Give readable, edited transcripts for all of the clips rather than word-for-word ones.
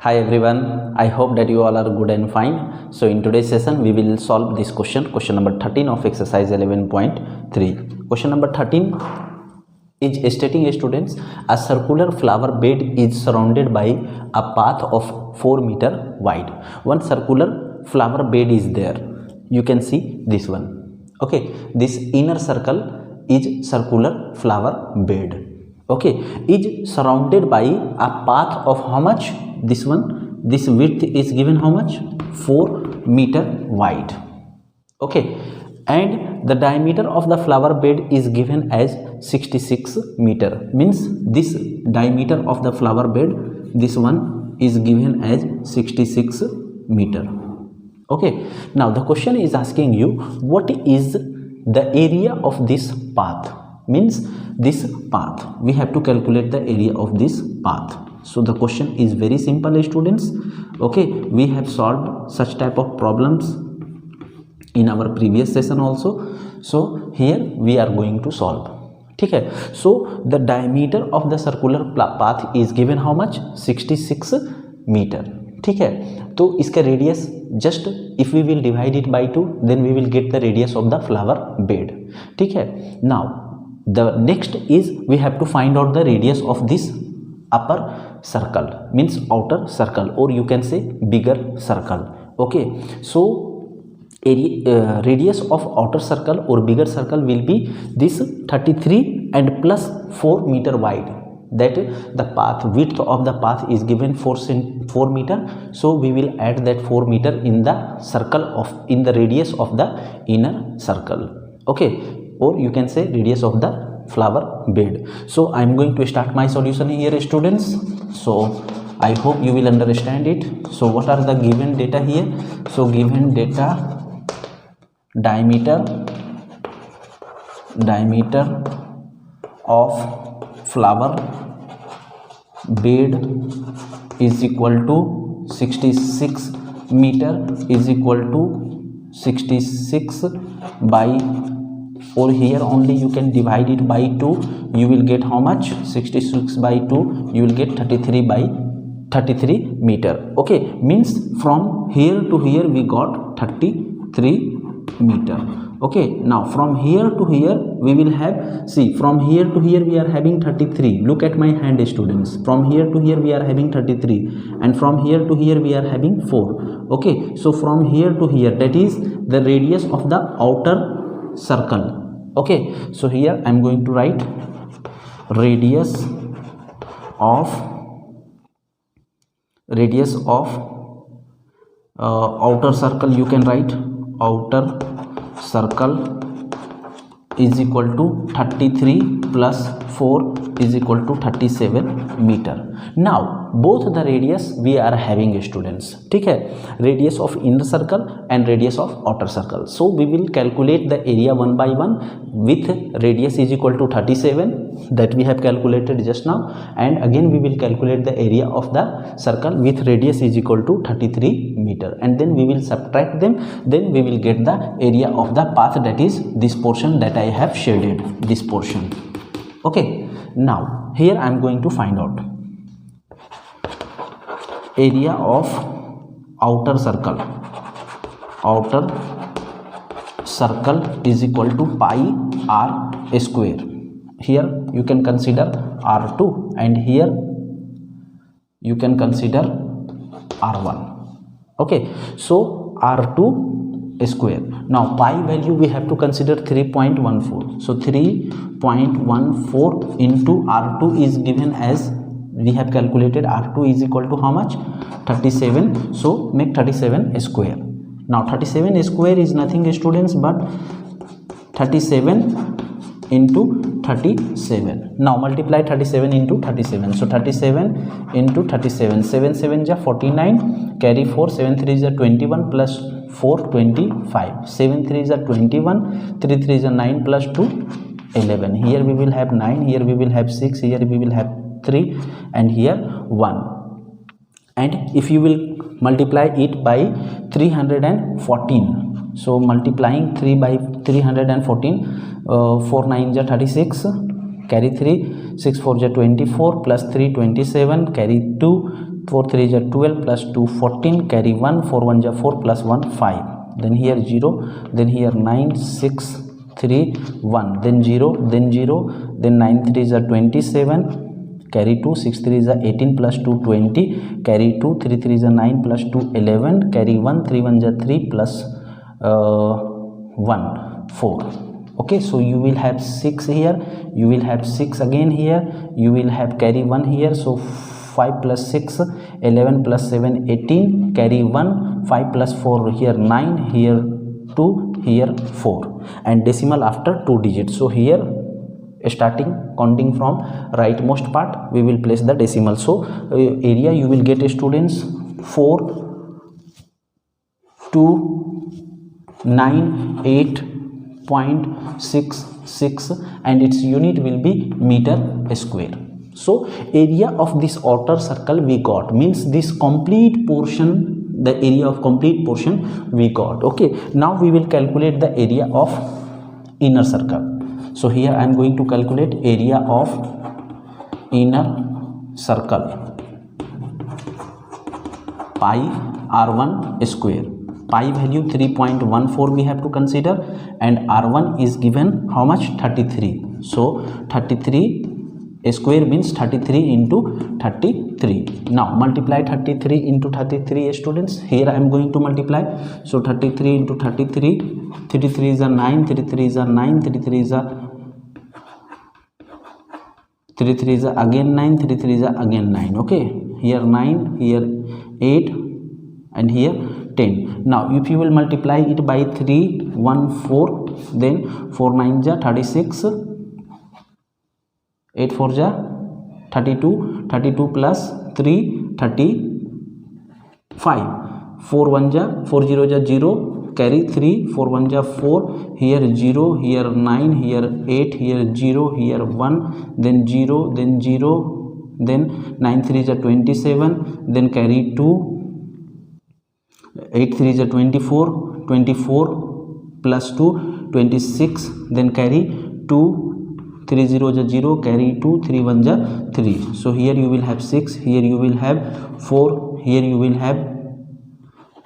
Hi everyone, I hope that you all are good and fine. So in today's session we will solve this question number 13 of exercise 11.3. Question number 13 is stating, students, a circular flower bed is surrounded by a path of 4 meter wide. One circular flower bed is there. You can see this one. Okay, this inner circle is circular flower bed. Okay, is surrounded by a path of how much? This one, this width is given how much? 4 meter wide. Okay, and the diameter of the flower bed is given as 66 meter. Means this diameter of the flower bed, this one is given as 66 meter. Okay, now the question is asking you, what is the area of this path? Means this path, we have to calculate the area of this path. So the question is very simple, students. Okay, we have solved such type of problems in our previous session also. So here we are going to solve. Okay, so the diameter of the circular path is given how much? 66 meter. ठीक है, तो इसका radius just if we will divide it by 2 then we will get the radius of the flower bed. ठीक है, now the next is we have to find out the radius of this upper circle, means outer circle, or you can say bigger circle. Okay, so radius of outer circle or bigger circle will be this 33 and plus 4 meter wide. That the path width of the path is given 4 meter, so we will add that 4 meter in the circle of in the radius of the inner circle. Okay, or you can say radius of the flower bed. So I am going to start my solution here, students. So I hope you will understand it. So what are the given data here? So given data, diameter of flower bed is equal to 66 meter is equal to 66 by, or here only you can divide it by 2. You will get how much? 66 by 2, you will get 33 by 33 meter. Okay, means from here to here we got 33 meter. Okay, now from here to here we will have, see, from here to here we are having 33. Look at my hand, students. From here to here we are having 33, and from here to here we are having 4. Okay, so from here to here, that is the radius of the outer circle. Okay, so here I am going to write radius of outer circle. You can write outer circle is equal to 33 plus 4 is equal to 37 meter. Now both the radius we are having, students. ठीक है, radius of inner circle and radius of outer circle. So we will calculate the area one by one with radius is equal to 37 that we have calculated just now, and again we will calculate the area of the circle with radius is equal to 33 meter, and then we will subtract them, then we will get the area of the path, that is this portion that I have shaded, this portion. Okay, now here I am going to find out area of outer circle is equal to pi r square. Here you can consider r2 and here you can consider r1. Okay, so r2 square. Now pi value we have to consider 3.14. So 3.14 into r2 is given as, we have calculated r2 is equal to how much? 37. So make 37 square. Now 37 square is nothing, students, but 37 into 37. Now multiply 37 into 37. So 37 into 37, 7 7 is 49, carry 4, 7 3 is 21 plus 4 25, 7 3 is 21, 3 3 is 9 plus 2 11. Here we will have 9, here we will have 6, here we will have 3, and here 1. And if you will multiply it by 314, so multiplying 3 by 314, 4 9 is 36, carry 3, 6 4 is 24, plus 3 27, carry 2, 4 3 is 12 plus 2 14, carry 1, 4 1 is 4 plus 1 5, then here 0, then here 9 6 3 1, then 0, then 0, then 9 3 is 27, carry 2, 6 3 is 18 plus 2 20, carry 2, 3 3 is 9 plus 2 11, carry 1, 3 1 is 3 plus 1 4. Okay, so you will have 6 here, you will have 6 again here, you will have carry 1 here, so 5 plus 6 11 plus 7 18, carry 1, 5 plus 4 here 9, here 2, here 4, and decimal after 2 digits. So here starting counting from rightmost part we will place the decimal. So area you will get students 4298.66 and its unit will be meter square. So area of this outer circle we got, means this complete portion, the area of complete portion we got. Okay, now we will calculate the area of inner circle. So here I am going to calculate area of inner circle, pi r1 square. Pi value 3.14 we have to consider, and r1 is given how much, 33. So 33 square means 33 into 33. Now multiply 33 into 33 students. Here I am going to multiply. So 33 into 33, 33 is a 9, 33 is a 9, 33 is a 33 is a again 9, 33 is a again 9. Okay, here 9, here 8, and here 10. Now if you will multiply it by 3 1 4, then 4 9 ja 36, 8 4 ja 32, 32 plus 3 35, 4 1 ja 4 0 ja 0, carry 3, 4 1 ja 4, here 0, here 9, here 8, here 0, here 1, then 0, then 0, then 9 3 is 27, then carry 2, 8 3 is 24, 24 plus 2 26, then carry 2, 3 0 is 0, carry 2, 3 1 is 3. So here you will have 6, here you will have 4, here you will have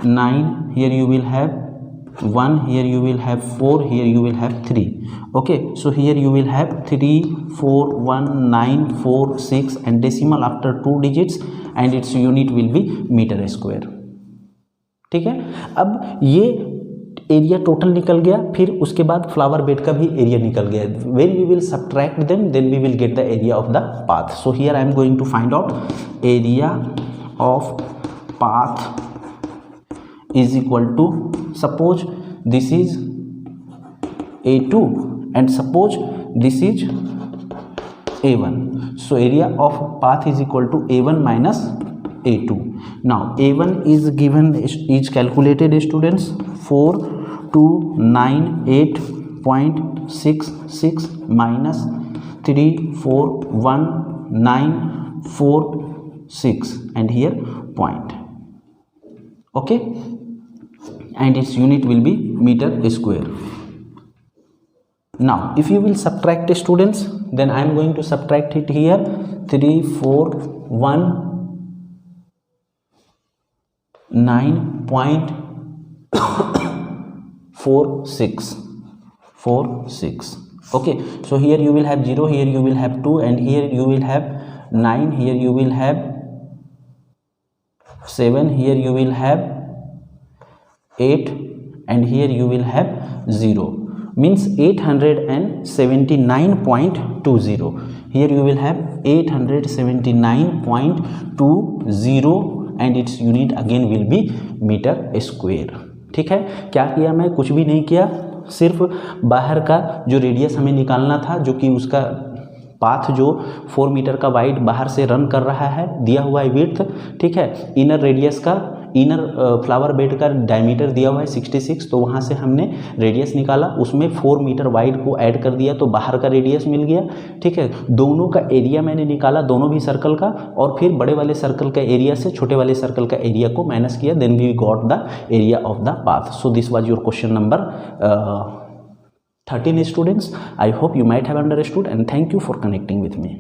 9, here you will have 1, here you will have 4, here you will have 3. Okay, so here you will have 3 4 1 9 4 6 and decimal after 2 digits, and its unit will be meter square. ठीक है, अब ये area total निकल गया, फिर उसके बाद flower bed का भी एरिया निकल गया. When we will subtract them then we will get the area of the path. So here I am going to find out area of path is equal to, suppose this is A2 and suppose this is A1. So area of path is equal to A1 minus A2. Now A1 is given, is calculated students 4298.66 minus 341,946 and here point. Okay, and its unit will be meter square. Now if you will subtract students, then I am going to subtract it here 341,946. Okay, so here you will have 0, here you will have 2, and here you will have 9, here you will have 7, here you will have 8, and here you will have 0, means 879.20. Here you will have 879.20 and its unit again will be meter square. ठीक है, क्या किया मैं, कुछ भी नहीं किया, सिर्फ बाहर का जो रेडियस हमें निकालना था, जो कि उसका पाथ जो 4 मीटर का वाइड बाहर से रन कर रहा है, दिया हुआ है विड्थ. ठीक है, इनर रेडियस का, इनर फ्लावर बेड का डायमीटर दिया हुआ है 66, तो वहाँ से हमने रेडियस निकाला, उसमें 4 मीटर वाइड को ऐड कर दिया तो बाहर का रेडियस मिल गया. ठीक है, दोनों का एरिया मैंने निकाला, दोनों भी सर्कल का, और फिर बड़े वाले सर्कल का एरिया से छोटे वाले सर्कल का एरिया को माइनस किया, then we got the area of the path. So this was your question number 13 students. I hope you might have understood, and thank you for connecting with me.